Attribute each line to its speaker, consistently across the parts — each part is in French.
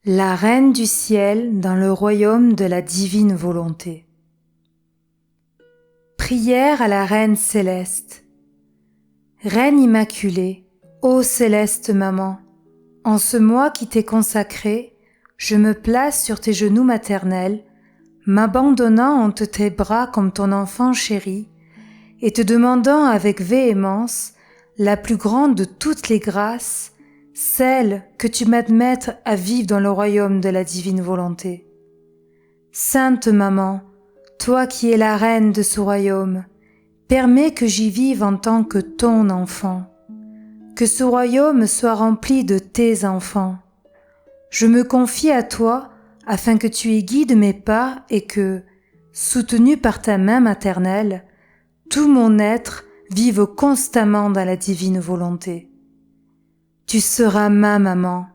Speaker 1: La Reine du ciel dans le royaume de la divine volonté. Prière à la Reine céleste. Reine immaculée, ô céleste maman, en ce mois qui t'est consacré, je me place sur tes genoux maternels, m'abandonnant entre tes bras comme ton enfant chéri, et te demandant avec véhémence la plus grande de toutes les grâces, celle que tu m'admettes à vivre dans le royaume de la divine volonté. Sainte Maman, toi qui es la reine de ce royaume, permets que j'y vive en tant que ton enfant, que ce royaume soit rempli de tes enfants. Je me confie à toi afin que tu y guides mes pas et que, soutenu par ta main maternelle, tout mon être vive constamment dans la divine volonté. Tu seras ma maman.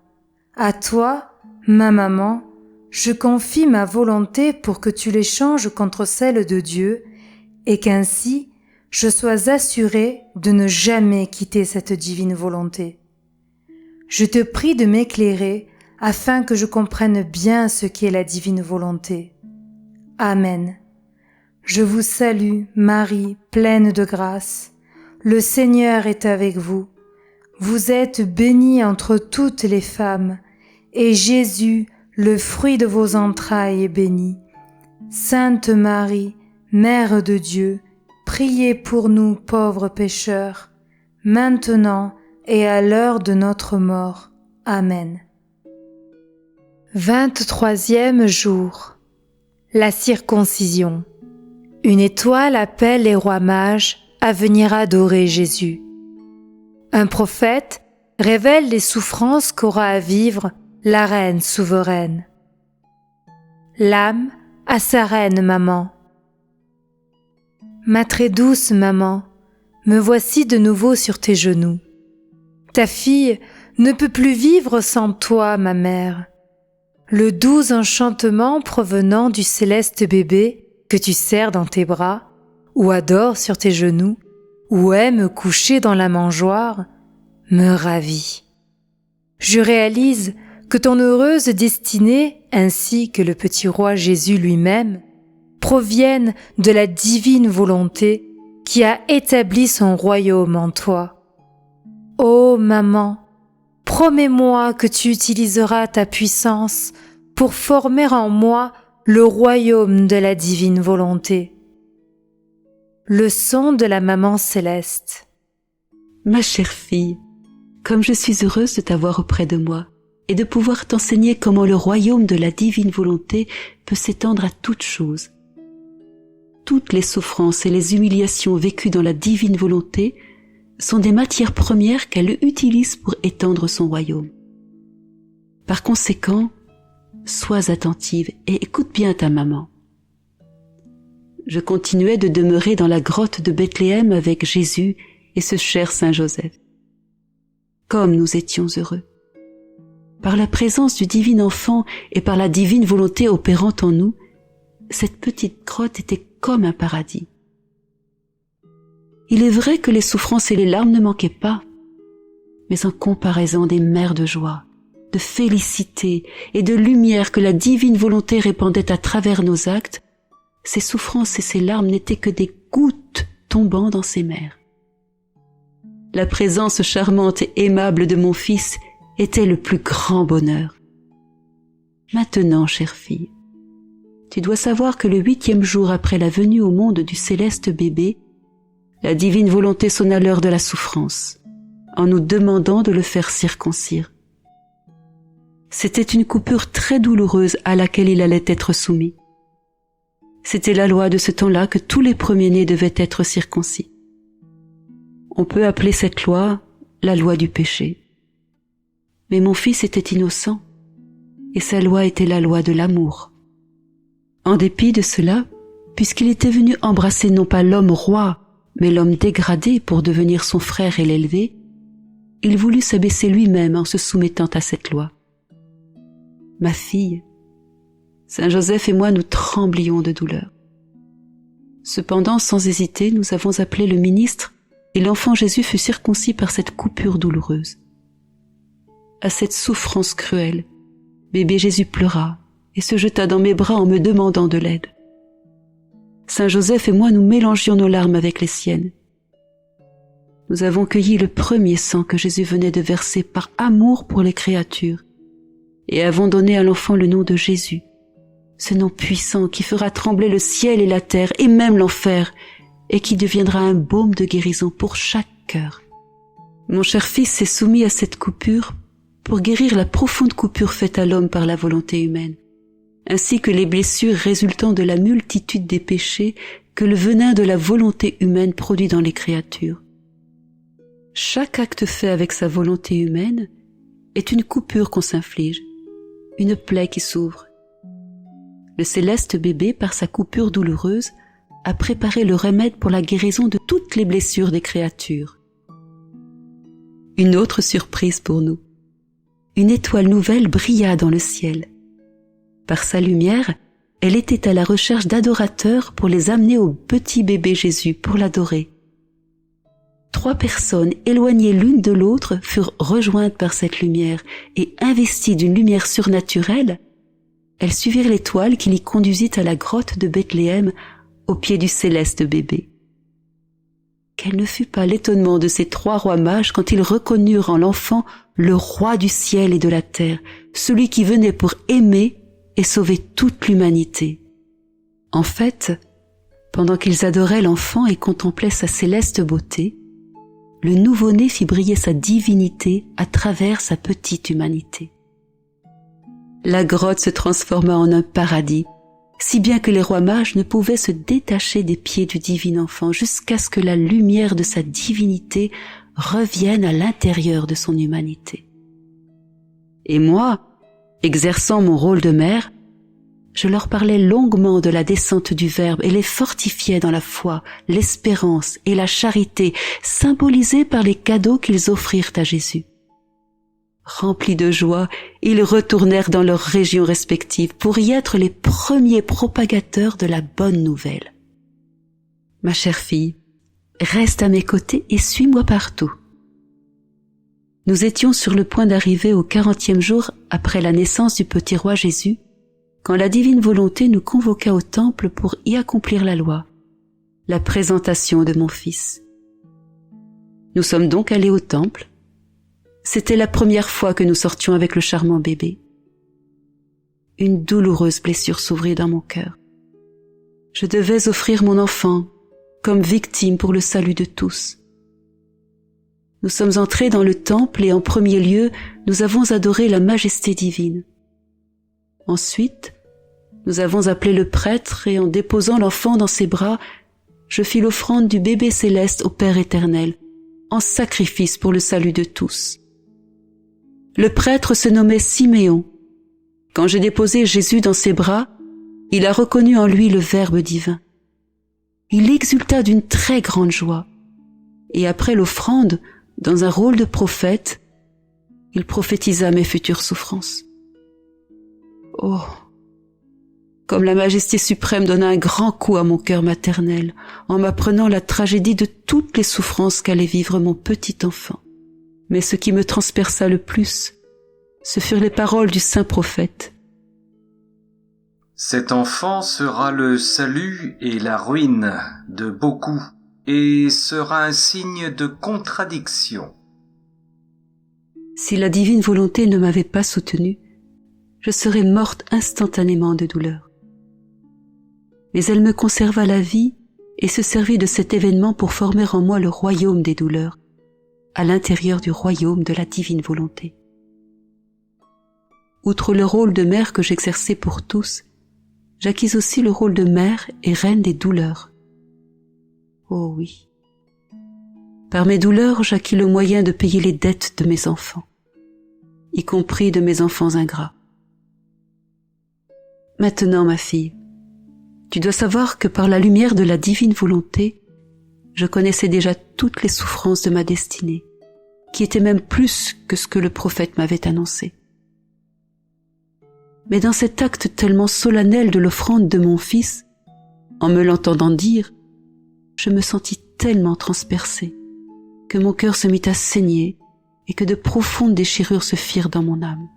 Speaker 1: À toi, ma maman, je confie ma volonté pour que tu l'échanges contre celle de Dieu et qu'ainsi je sois assurée de ne jamais quitter cette divine volonté. Je te prie de m'éclairer afin que je comprenne bien ce qu'est la divine volonté. Amen. Je vous salue, Marie, pleine de grâce. Le Seigneur est avec vous. Vous êtes bénie entre toutes les femmes, et Jésus, le fruit de vos entrailles, est béni. Sainte Marie, Mère de Dieu, priez pour nous pauvres pécheurs, maintenant et à l'heure de notre mort. Amen. 23e jour. La circoncision. Une étoile appelle les rois mages à venir adorer Jésus. Un prophète révèle les souffrances qu'aura à vivre la reine souveraine. L'âme à sa reine maman. Ma très douce maman, me voici de nouveau sur tes genoux. Ta fille ne peut plus vivre sans toi, ma mère. Le doux enchantement provenant du céleste bébé que tu serres dans tes bras, ou adores sur tes genoux, ou aime coucher dans la mangeoire, me ravit. Je réalise que ton heureuse destinée, ainsi que le petit roi Jésus lui-même, proviennent de la divine volonté qui a établi son royaume en toi. Ô maman, promets-moi que tu utiliseras ta puissance pour former en moi le royaume de la divine volonté. Leçon de la maman céleste.
Speaker 2: Ma chère fille, comme je suis heureuse de t'avoir auprès de moi et de pouvoir t'enseigner comment le royaume de la divine volonté peut s'étendre à toutes choses. Toutes les souffrances et les humiliations vécues dans la divine volonté sont des matières premières qu'elle utilise pour étendre son royaume. Par conséquent, sois attentive et écoute bien ta maman. Je continuais de demeurer dans la grotte de Bethléem avec Jésus et ce cher Saint Joseph. Comme nous étions heureux. Par la présence du divin enfant et par la divine volonté opérant en nous, cette petite grotte était comme un paradis. Il est vrai que les souffrances et les larmes ne manquaient pas, mais en comparaison des mers de joie, de félicité et de lumière que la divine volonté répandait à travers nos actes, ces souffrances et ces larmes n'étaient que des gouttes tombant dans ces mers. La présence charmante et aimable de mon fils était le plus grand bonheur. Maintenant, chère fille, tu dois savoir que le 8e jour après la venue au monde du céleste bébé, la divine volonté sonna l'heure de la souffrance, en nous demandant de le faire circoncire. C'était une coupure très douloureuse à laquelle il allait être soumis. C'était la loi de ce temps-là que tous les premiers-nés devaient être circoncis. On peut appeler cette loi la loi du péché. Mais mon fils était innocent, et sa loi était la loi de l'amour. En dépit de cela, puisqu'il était venu embrasser non pas l'homme roi, mais l'homme dégradé pour devenir son frère et l'élever, il voulut s'abaisser lui-même en se soumettant à cette loi. Ma fille, Saint Joseph et moi nous tremblions de douleur. Cependant, sans hésiter, nous avons appelé le ministre et l'enfant Jésus fut circoncis par cette coupure douloureuse. À cette souffrance cruelle, Bébé Jésus pleura et se jeta dans mes bras en me demandant de l'aide. Saint Joseph et moi nous mélangions nos larmes avec les siennes. Nous avons cueilli le premier sang que Jésus venait de verser par amour pour les créatures et avons donné à l'enfant le nom de Jésus, ce nom puissant qui fera trembler le ciel et la terre et même l'enfer et qui deviendra un baume de guérison pour chaque cœur. Mon cher fils s'est soumis à cette coupure pour guérir la profonde coupure faite à l'homme par la volonté humaine, ainsi que les blessures résultant de la multitude des péchés que le venin de la volonté humaine produit dans les créatures. Chaque acte fait avec sa volonté humaine est une coupure qu'on s'inflige, une plaie qui s'ouvre. Le céleste bébé, par sa coupure douloureuse, a préparé le remède pour la guérison de toutes les blessures des créatures. Une autre surprise pour nous. Une étoile nouvelle brilla dans le ciel. Par sa lumière, elle était à la recherche d'adorateurs pour les amener au petit bébé Jésus pour l'adorer. 3 personnes éloignées l'une de l'autre furent rejointes par cette lumière et investies d'une lumière surnaturelle, elles suivirent l'étoile qui l'y conduisit à la grotte de Bethléem au pied du céleste bébé. Quel ne fut pas l'étonnement de ces 3 rois mages quand ils reconnurent en l'enfant le roi du ciel et de la terre, celui qui venait pour aimer et sauver toute l'humanité. En fait, pendant qu'ils adoraient l'enfant et contemplaient sa céleste beauté, le nouveau-né fit briller sa divinité à travers sa petite humanité. La grotte se transforma en un paradis, si bien que les rois mages ne pouvaient se détacher des pieds du divin enfant jusqu'à ce que la lumière de sa divinité revienne à l'intérieur de son humanité. Et moi, exerçant mon rôle de mère, je leur parlais longuement de la descente du Verbe et les fortifiais dans la foi, l'espérance et la charité, symbolisées par les cadeaux qu'ils offrirent à Jésus. Remplis de joie, ils retournèrent dans leurs régions respectives pour y être les premiers propagateurs de la bonne nouvelle. Ma chère fille, reste à mes côtés et suis-moi partout. Nous étions sur le point d'arriver au 40e jour après la naissance du petit roi Jésus, quand la divine volonté nous convoqua au temple pour y accomplir la loi, la présentation de mon fils. Nous sommes donc allés au temple. C'était la première fois que nous sortions avec le charmant bébé. Une douloureuse blessure s'ouvrit dans mon cœur. Je devais offrir mon enfant comme victime pour le salut de tous. Nous sommes entrés dans le temple et en premier lieu, nous avons adoré la majesté divine. Ensuite, nous avons appelé le prêtre et en déposant l'enfant dans ses bras, je fis l'offrande du bébé céleste au Père éternel, en sacrifice pour le salut de tous. Le prêtre se nommait Siméon. Quand j'ai déposé Jésus dans ses bras, il a reconnu en lui le Verbe divin. Il exulta d'une très grande joie, et après l'offrande, dans un rôle de prophète, il prophétisa mes futures souffrances. Oh, comme la majesté suprême donna un grand coup à mon cœur maternel en m'apprenant la tragédie de toutes les souffrances qu'allait vivre mon petit enfant. Mais ce qui me transperça le plus, ce furent les paroles du saint prophète.
Speaker 3: Cet enfant sera le salut et la ruine de beaucoup et sera un signe de contradiction.
Speaker 2: Si la divine volonté ne m'avait pas soutenue, je serais morte instantanément de douleur. Mais elle me conserva la vie et se servit de cet événement pour former en moi le royaume des douleurs, à l'intérieur du royaume de la divine volonté. Outre le rôle de mère que j'exerçais pour tous, j'acquis aussi le rôle de mère et reine des douleurs. Oh oui. Par mes douleurs, j'acquis le moyen de payer les dettes de mes enfants, y compris de mes enfants ingrats. Maintenant, ma fille, tu dois savoir que par la lumière de la divine volonté, je connaissais déjà toutes les souffrances de ma destinée, qui étaient même plus que ce que le prophète m'avait annoncé. Mais dans cet acte tellement solennel de l'offrande de mon fils, en me l'entendant dire, je me sentis tellement transpercée que mon cœur se mit à saigner et que de profondes déchirures se firent dans mon âme.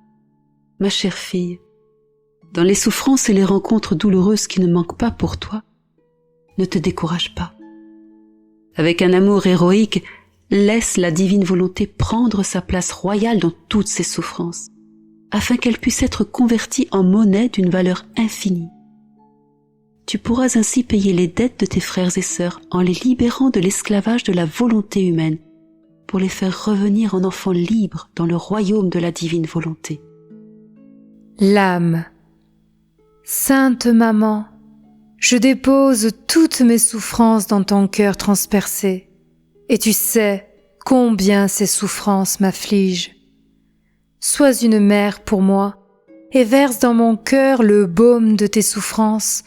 Speaker 2: Ma chère fille, dans les souffrances et les rencontres douloureuses qui ne manquent pas pour toi, ne te décourage pas. Avec un amour héroïque, laisse la divine volonté prendre sa place royale dans toutes ces souffrances, afin qu'elle puisse être convertie en monnaie d'une valeur infinie. Tu pourras ainsi payer les dettes de tes frères et sœurs en les libérant de l'esclavage de la volonté humaine, pour les faire revenir en enfants libres dans le royaume de la divine volonté.
Speaker 1: L'âme. Sainte Maman, je dépose toutes mes souffrances dans ton cœur transpercé, et tu sais combien ces souffrances m'affligent. Sois une mère pour moi, et verse dans mon cœur le baume de tes souffrances,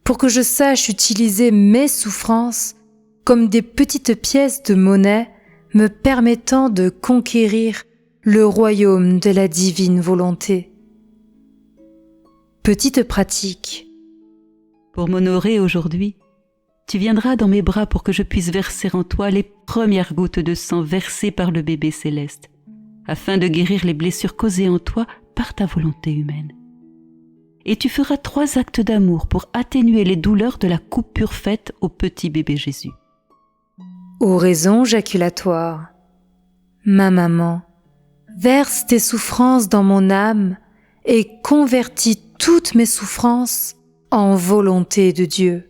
Speaker 1: pour que je sache utiliser mes souffrances comme des petites pièces de monnaie me permettant de conquérir le royaume de la divine volonté. Petite pratique.
Speaker 2: Pour m'honorer aujourd'hui, tu viendras dans mes bras pour que je puisse verser en toi les premières gouttes de sang versées par le bébé céleste, afin de guérir les blessures causées en toi par ta volonté humaine. Et tu feras 3 actes d'amour pour atténuer les douleurs de la coupure faite au petit bébé Jésus.
Speaker 1: Oraison jaculatoire. Ma maman, verse tes souffrances dans mon âme et convertis toutes mes souffrances en volonté de Dieu.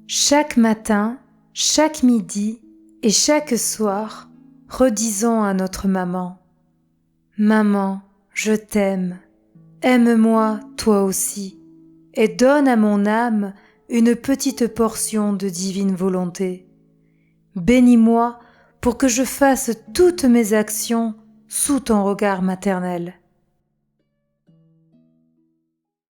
Speaker 1: Chaque matin, chaque midi et chaque soir, redisons à notre maman: Maman, je t'aime, aime-moi toi aussi, et donne à mon âme une petite portion de divine volonté. Bénis-moi pour que je fasse toutes mes actions sous ton regard maternel.